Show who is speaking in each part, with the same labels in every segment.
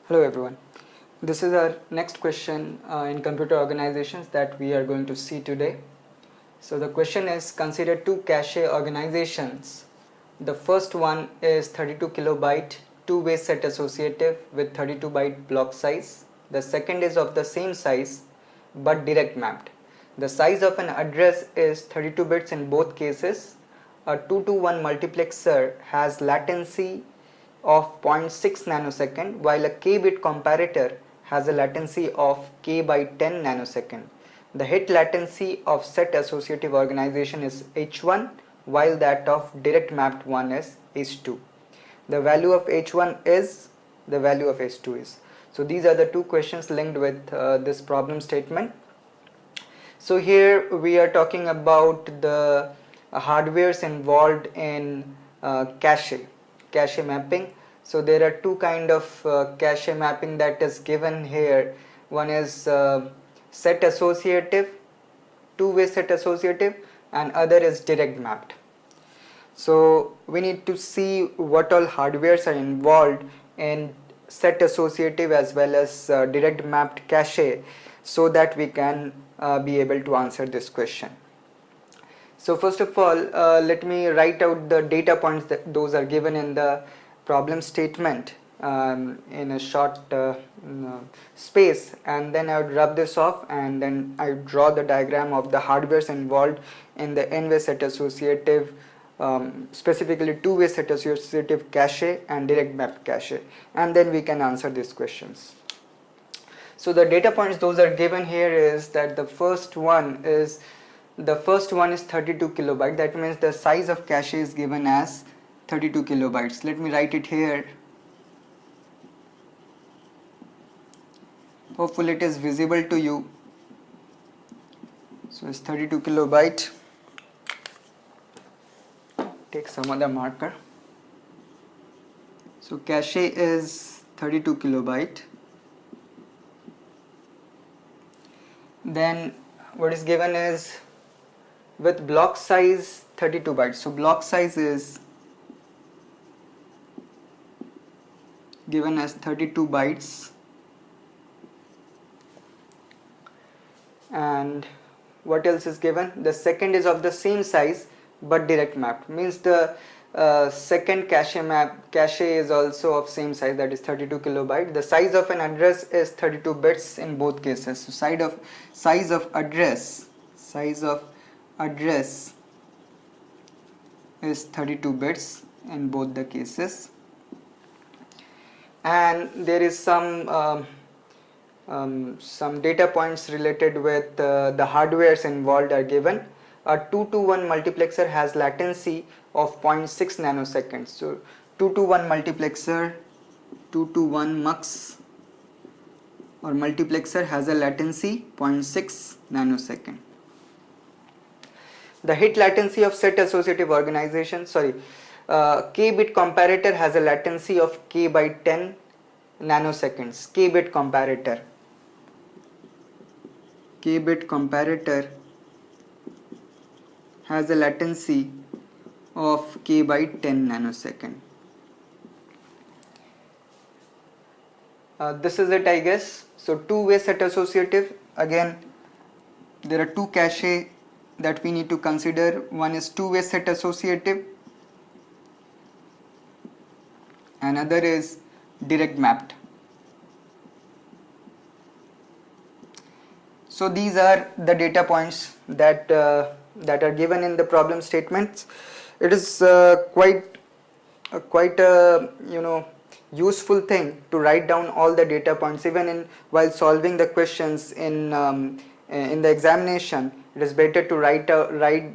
Speaker 1: Hello everyone. This is our next question in computer organizations that we are going to see today. So the question is, consider two cache organizations. The first one is 32 kilobyte two-way set associative with 32 byte block size. The second is of the same size but direct mapped. The size of an address is 32 bits in both cases. A 2 to 1 multiplexer has latency of 0.6 nanosecond, while a k-bit comparator has a latency of k by 10 nanosecond. The hit latency of set associative organization is h1, while that of direct mapped one is h2. The value of h1 is, the value of h2 is. So these are the two questions linked with this problem statement. So here we are talking about the hardwares involved in cache mapping. So there are two kind of cache mapping that is given here. One is set associative, two-way set associative, and other is direct mapped. So we need to see what all hardwares are involved in set associative as well as direct mapped cache, so that we can be able to answer this question. So first of all, let me write out the data points that those are given in the problem statement in a short space, and then I would rub this off, and then I would draw the diagram of the hardwares involved in the n-way set associative, specifically two-way set associative cache and direct mapped cache, and then we can answer these questions. So the data points those are given here is that the first one is 32 kilobyte. That means the size of cache is given as 32 kilobytes. Let me write it here. Hopefully it is visible to you. So it's 32 kilobyte. Take some other marker. So cache is 32 kilobyte. Then what is given is with block size 32 bytes. So block size is given as 32 bytes, and what else is given? The second is of the same size but direct mapped, means the second cache is also of same size, that is 32 kilobyte. The size of an address is 32 bits in both cases. So size of address is 32 bits in both the cases. And there is some data points related with the hardwares involved are given. A 2 to 1 multiplexer has latency of 0.6 nanoseconds. So 2 to 1 multiplexer, 2 to 1 mux or multiplexer has a latency 0.6 nanosecond. The hit latency of set associative organization, k-bit comparator has a latency of k by 10 nanoseconds. K-bit comparator has a latency of k by 10 nanosecond. This is it, I guess. So two-way set associative, again there are two cache that we need to consider. One is two-way set associative, another is direct mapped. So these are the data points that are given in the problem statements. It is quite a useful thing to write down all the data points, even while solving the questions in the examination. It is better to write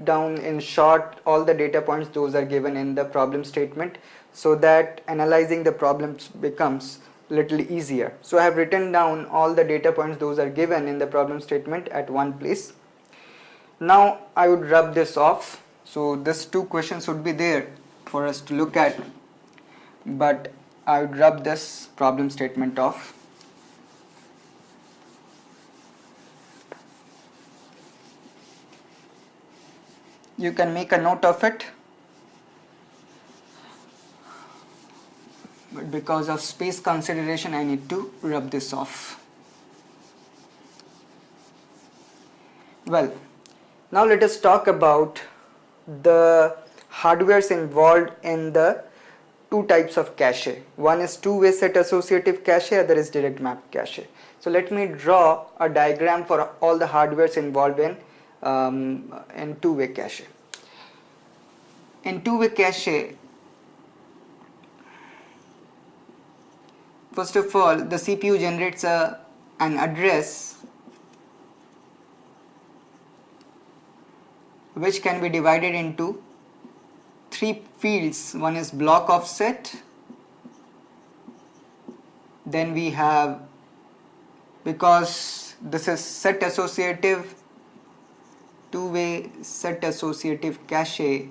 Speaker 1: down in short all the data points those are given in the problem statement, so that analyzing the problems becomes little easier. So I have written down all the data points those are given in the problem statement at one place. Now I would rub this off. So these two questions would be there for us to look at, but I would rub this problem statement off. You can make a note of it, but because of space consideration I need to rub this off. Well, now let us talk about the hardwares involved in the two types of cache. One is two-way set associative cache, other is direct map cache. So let me draw a diagram for all the hardwares involved in two-way cache. In two-way cache, first of all, the CPU generates an address which can be divided into three fields. One is block offset, then we have, because this is set associative, two-way set associative cache,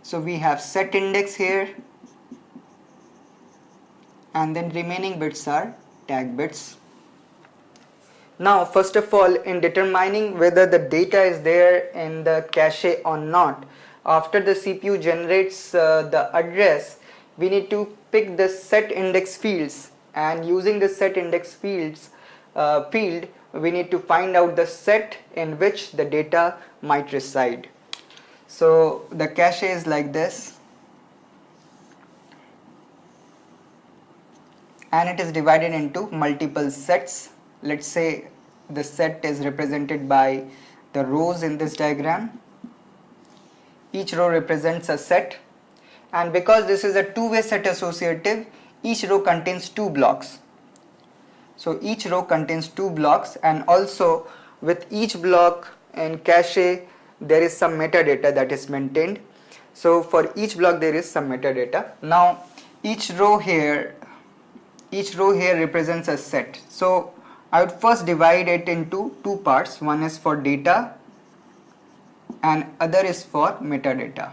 Speaker 1: so we have set index here, and then remaining bits are tag bits. Now first of all, in determining whether the data is there in the cache or not, after the CPU generates the address, we need to pick the set index fields, and using the set index fields field, we need to find out the set in which the data might reside. So the cache is like this, and it is divided into multiple sets. Let's say the set is represented by the rows in this diagram. Each row represents a set, and because this is a two-way set associative, each row contains two blocks. So each row contains two blocks, and also with each block in cache there is some metadata that is maintained. So for each block there is some metadata. Now each row here represents a set. So I would first divide it into two parts. One is for data and other is for metadata.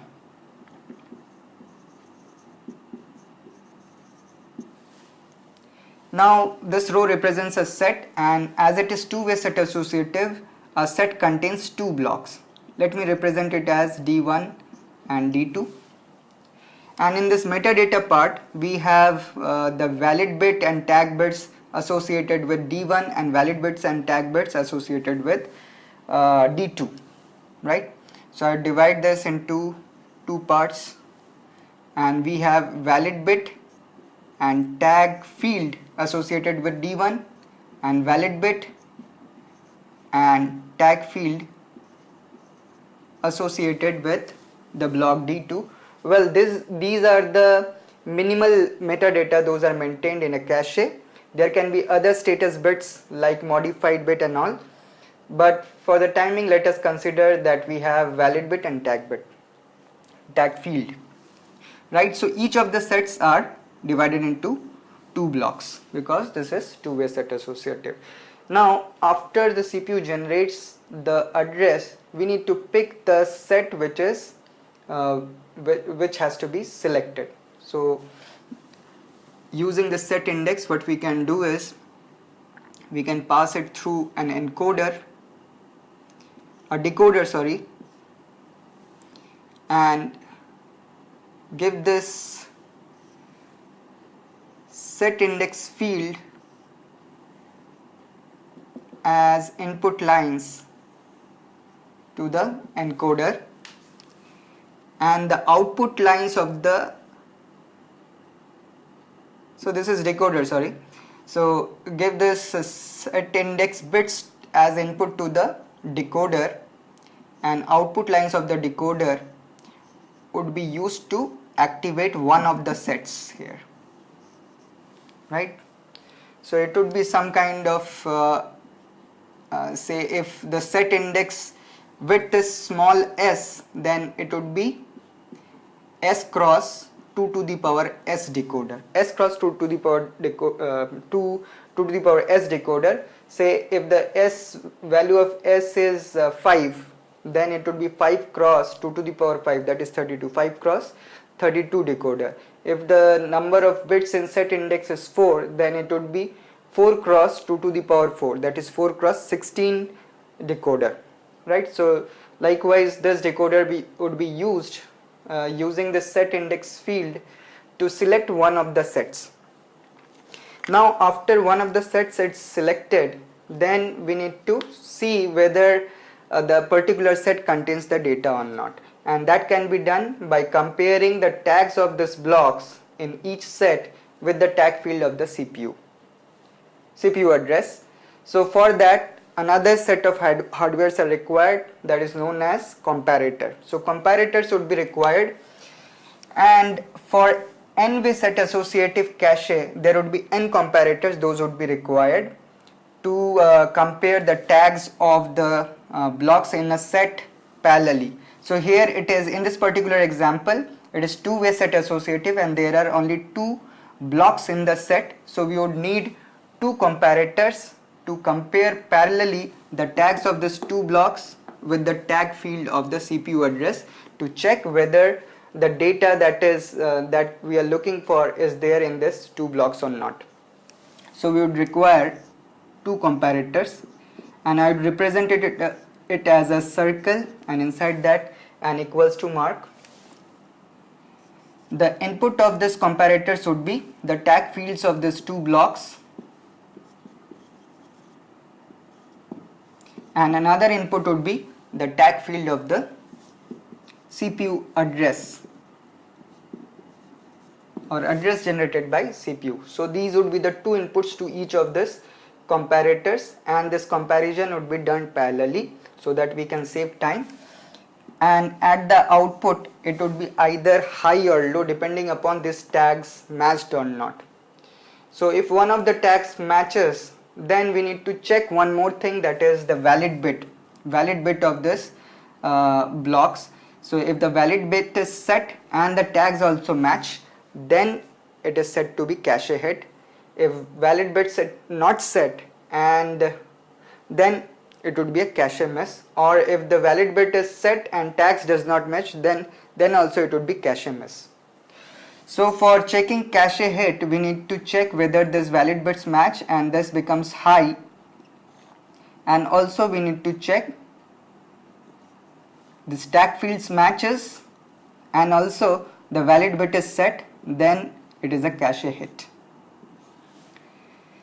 Speaker 1: Now this row represents a set, and as it is two-way set associative, a set contains two blocks. Let me represent it as D1 and D2. And in this metadata part, we have the valid bit and tag bits associated with D1 and valid bits and tag bits associated with D2, right? So I divide this into two parts, and we have valid bit and tag field associated with D1 and valid bit and tag field associated with the block D2. Well, these are the minimal metadata, those are maintained in a cache. There can be other status bits like modified bit and all, but for the timing let us consider that we have valid bit and tag field, right? So each of the sets are divided into two blocks because this is two-way set associative. Now after the CPU generates the address, we need to pick the set which is which has to be selected. So using the set index, what we can do is we can pass it through a decoder, and give this set index field as input lines to the encoder, and the output lines of the, so this is decoder, so give this set index bits as input to the decoder, and output lines of the decoder would be used to activate one of the sets here, right? So it would be some kind of say if the set index width is small s, then it would be s cross 2 to the power s decoder. S cross 2 to the power 2 to the power s decoder. Say if the s value of s is 5, then it would be 5 cross 2 to the power 5, that is 32. 5 cross 32 decoder. If the number of bits in set index is 4, then it would be 4 cross 2 to the power 4, that is 4 cross 16 decoder, right? So Likewise, this decoder would be used using the set index field to select one of the sets. Now after one of the sets is selected, then we need to see whether the particular set contains the data or not, and that can be done by comparing the tags of these blocks in each set with the tag field of the CPU address. So for that, another set of hardwares are required, that is known as comparator. So comparators would be required, and for n-way set associative cache there would be n comparators, those would be required to compare the tags of the blocks in a set parallelly. So here it is, in this particular example, it is two-way set associative and there are only two blocks in the set, so we would need two comparators to compare parallelly the tags of these two blocks with the tag field of the CPU address to check whether the data that we are looking for is there in this two blocks or not. So we would require two comparators, and I would represent it as a circle, and inside that an equals to mark. The input of this comparators would be the tag fields of these two blocks, and another input would be the tag field of the CPU address or address generated by CPU. So these would be the two inputs to each of this comparators, and this comparison would be done parallelly so that we can save time, and at the output it would be either high or low depending upon these tags matched or not. So if one of the tags matches, then we need to check one more thing, that is the valid bit of this blocks. So if the valid bit is set and the tags also match, then it is said to be cache hit. If valid bit is not set, and then it would be a cache miss, or if the valid bit is set and tags does not match, then also it would be cache miss. So for checking cache hit, we need to check whether this valid bits match and this becomes high, and also we need to check this tag fields matches and also the valid bit is set, then it is a cache hit.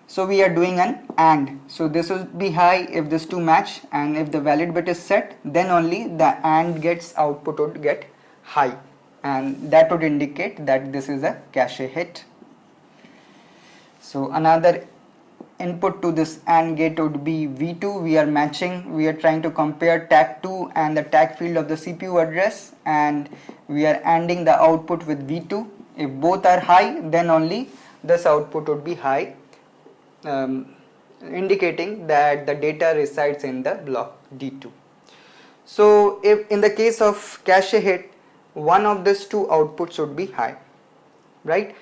Speaker 1: So we are doing an AND. So this will be high if these two match, and if the valid bit is set, then only the AND output would get high, and that would indicate that this is a cache hit. So another input to this AND gate would be V2. We are trying to compare tag 2 and the tag field of the CPU address, and we are ANDing the output with V2. If both are high, then only this output would be high, indicating that the data resides in the block D2. So if in the case of cache hit, one of these two outputs would be high, right?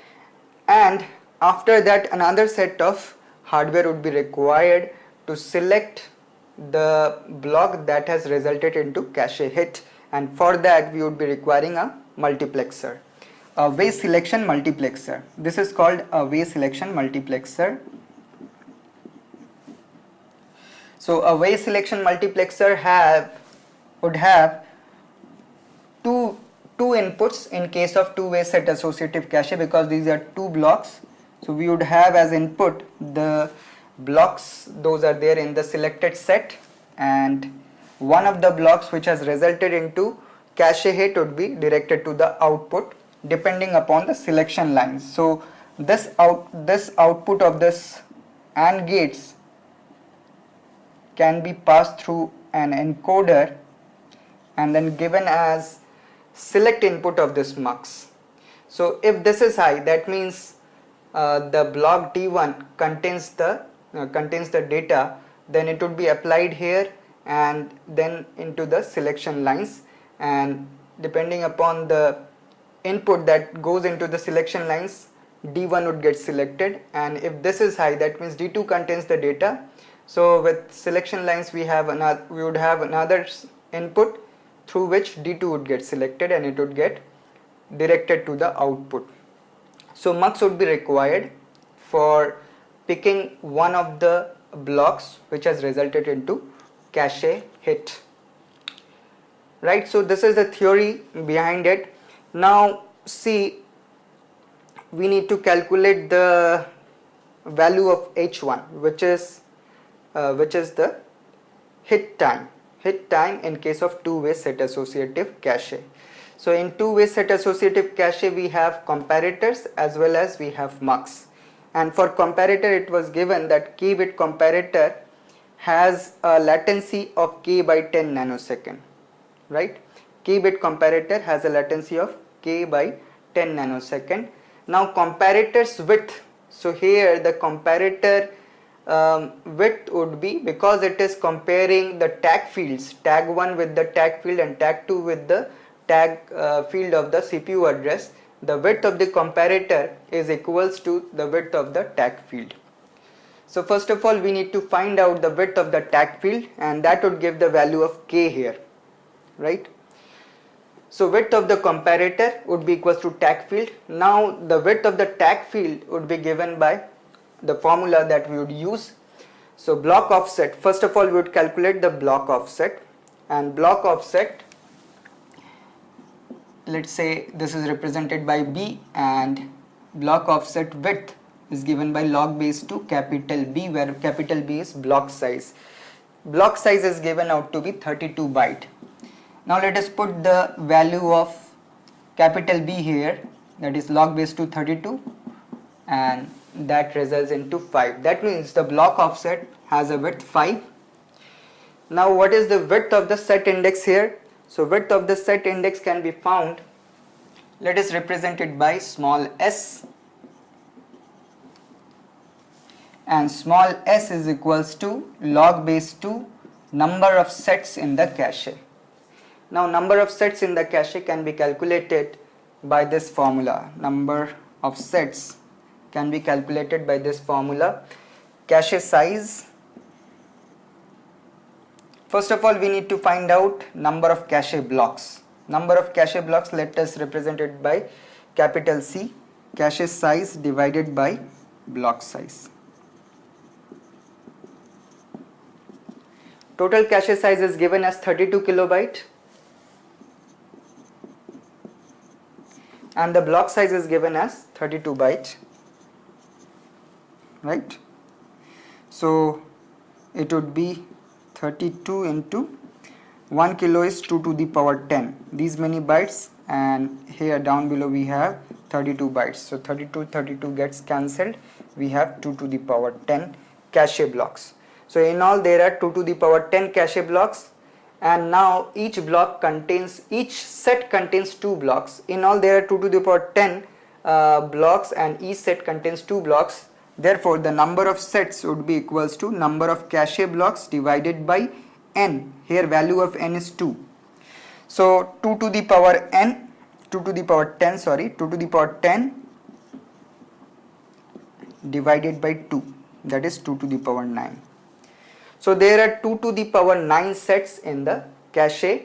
Speaker 1: And after that, another set of hardware would be required to select the block that has resulted into cache hit, and for that we would be requiring a multiplexer, a way selection multiplexer. This is called a way selection multiplexer. So a way selection multiplexer would have two inputs in case of two-way set associative cache, because these are two blocks. So we would have as input the blocks, those are there in the selected set, and one of the blocks which has resulted into cache hit would be directed to the output depending upon the selection lines. So this output of this AND gates can be passed through an encoder and then given as select input of this mux. So if this is high, that means the block D1 contains the data, then it would be applied here and then into the selection lines, and depending upon the input that goes into the selection lines, D1 would get selected, and if this is high, that means D2 contains the data. So with selection lines we would have another input through which D2 would get selected and it would get directed to the output. So mux would be required for picking one of the blocks which has resulted into cache hit. right? So this is the theory behind it. Now see, we need to calculate the value of H1, which is the hit time in case of two-way set associative cache. So in two-way set associative cache we have comparators as well as we have mux, and for comparator it was given that k bit comparator has a latency of k by 10 nanosecond, right? K bit comparator has a latency of k by 10 nanosecond. Now comparators width, so here the comparator width would be, because it is comparing the tag fields, tag 1 with the tag field and tag 2 with the tag field of the CPU address, the width of the comparator is equals to the width of the tag field. So first of all we need to find out the width of the tag field, and that would give the value of k here, right? So width of the comparator would be equals to tag field. Now the width of the tag field would be given by the formula that we would use. So block offset, first of all we would calculate the block offset, and block offset, let's say this is represented by B, and block offset width is given by log base to capital B, where capital B is block size. Block size is given out to be 32 byte. Now let us put the value of capital B here, that is log base to 32, and that results into 5. That means the block offset has a width 5. Now what is the width of the set index here? So width of the set index can be found, let us represent it by small s, and small s is equals to log base to number of sets in the cache. Now number of sets in the cache can be calculated by this formula. Number of sets can be calculated by this formula. Cache size, first of all we need to find out number of cache blocks. Number of cache blocks, let us represent it by capital C, cache size divided by block size. Total cache size is given as 32 kilobyte, and the block size is given as 32 byte, right? So it would be 32 into 1 kilo is 2 to the power 10, these many bytes, and here down below we have 32 bytes. So 32 gets cancelled, we have 2 to the power 10 cache blocks. So in all there are 2 to the power 10 cache blocks, and now each set contains 2 blocks. In all there are 2 to the power 10 blocks, and each set contains 2 blocks. Therefore the number of sets would be equals to number of cache blocks divided by n. Here value of n is 2. So 2 to the power 10 divided by 2, that is 2 to the power 9. So there are 2 to the power 9 sets in the cache.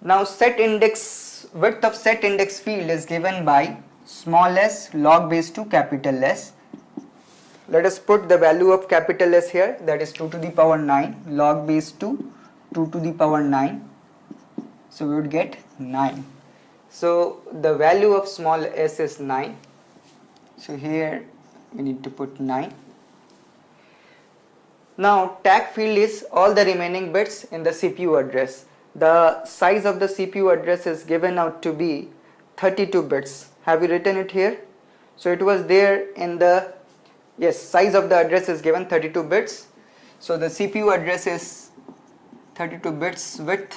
Speaker 1: Now set index, width of set index field is given by small s log base to capital S. Let us put the value of capital S here, that is 2 to the power 9 log base to 2 to the power 9. So we would get 9. So the value of small s is 9. So here we need to put 9. Now tag field is all the remaining bits in the CPU address. The size of the CPU address is given out to be 32 bits. Have we written it here? So it was there in the, yes, size of the address is given 32 bits. So the CPU address is 32 bits width.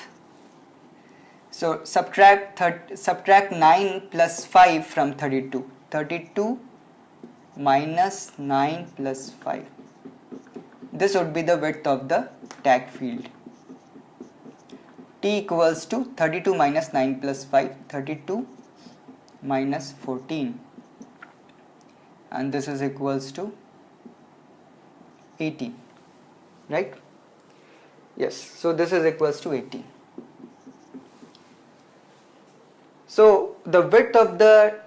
Speaker 1: So subtract 9 plus 5 from 32. 32 minus 9 plus 5. This would be the width of the tag field. T equals to 32 minus 9 plus 5, 32 minus 14, and this is equals to 18, right? Yes, so this is equals to 18. So the width of the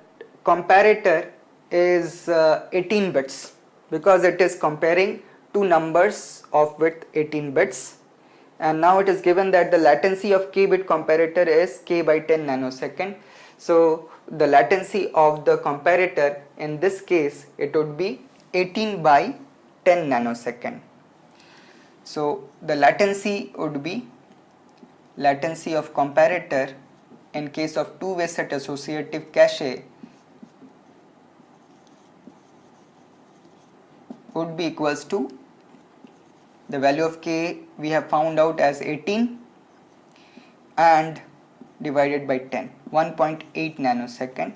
Speaker 1: comparator is 18 bits because it is comparing two numbers of width 18 bits, and now it is given that the latency of k bit comparator is k by 10 nanosecond. So the latency of the comparator in this case, it would be 18 by 10 nanosecond. So the latency would be latency of comparator in case of two-way set associative cache would be equals to the value of k we have found out as 18 and divided by 10, 1.8 nanosecond.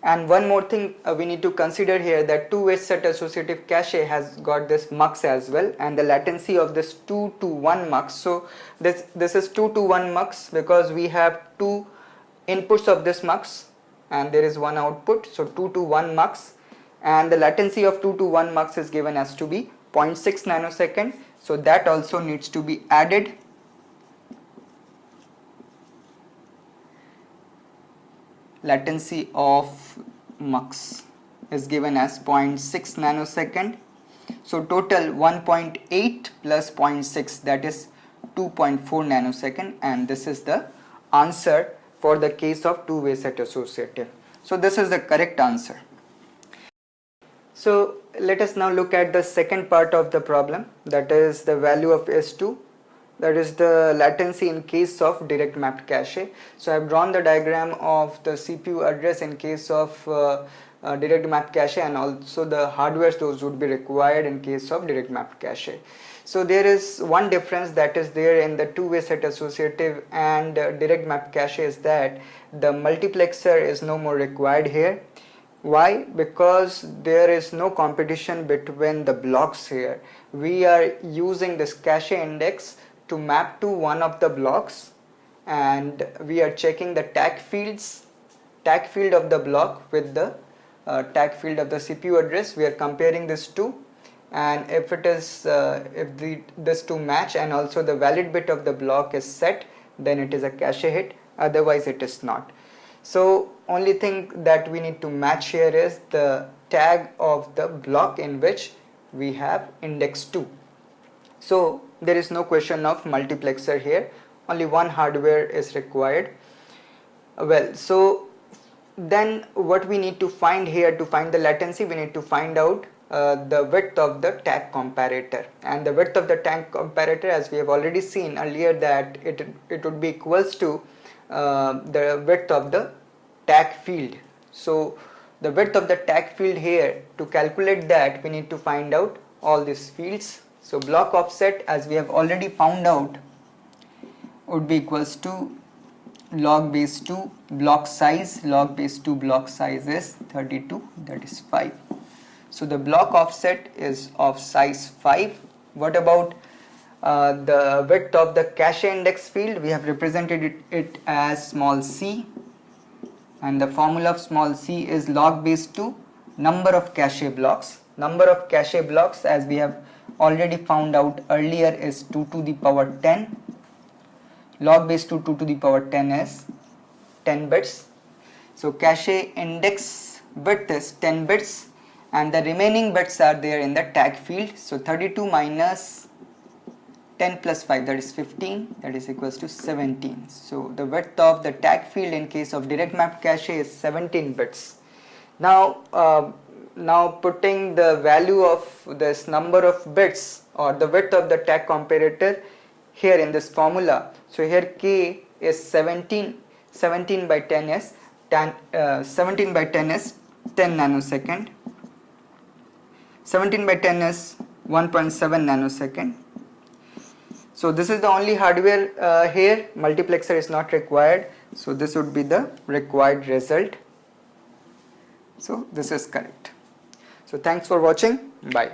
Speaker 1: And one more thing we need to consider here, that two-way set associative cache has got this mux as well, and the latency of this 2 to 1 mux. So this is 2 to 1 mux because we have two inputs of this mux and there is one output, so 2 to 1 mux, and the latency of 2 to 1 mux is given as to be 0.6 nanosecond. So that also needs to be added. Latency of mux is given as 0.6 nanosecond. So total 1.8 plus 0.6, that is 2.4 nanosecond, and this is the answer for the case of two-way set associative. So this is the correct answer. So let us now look at the second part of the problem, that is the value of S2. That is the latency in case of direct mapped cache. So I have drawn the diagram of the CPU address in case of direct mapped cache, and also the hardware those would be required in case of direct mapped cache. So there is one difference that is there in the two-way set associative and direct mapped cache, is that the multiplexer is no more required here. Why? Because there is no competition between the blocks here. We are using this cache index to map to one of the blocks, and we are checking the tag fields, tag field of the block with the tag field of the CPU address. We are comparing these two, and if it is this two match and also the valid bit of the block is set, then it is a cache hit, otherwise it is not. So only thing that we need to match here is the tag of the block in which we have index 2. So there is no question of multiplexer here, only one hardware is required. Well, so then what we need to find here, to find the latency, we need to find out the width of the tag comparator. And the width of the tag comparator, as we have already seen earlier, that it would be equals to the width of the tag field. So the width of the tag field here, to calculate that we need to find out all these fields. So block offset, as we have already found out, would be equals to log base 2 block size. Log base 2 block size is 32, that is 5. So the block offset is of size 5. What about the width of the cache index field? We have represented it as small c, and the formula of small c is log base 2 number of cache blocks. Number of cache blocks, as we have already found out earlier, is 2 to the power 10. Log base 2 to the power 10 is 10 bits. So cache index width is 10 bits, and the remaining bits are there in the tag field. So 32 minus 10 plus 5, that is 15, that is equals to 17. So the width of the tag field in case of direct mapped cache is 17 bits. Now putting the value of this number of bits or the width of the tag comparator here in this formula. So here k is 17 by 10 is 10 nanosecond. 17 by 10 is 1.7 nanosecond. So this is the only hardware here. Multiplexer is not required. So this would be the required result. So this is correct. So thanks for watching. Bye.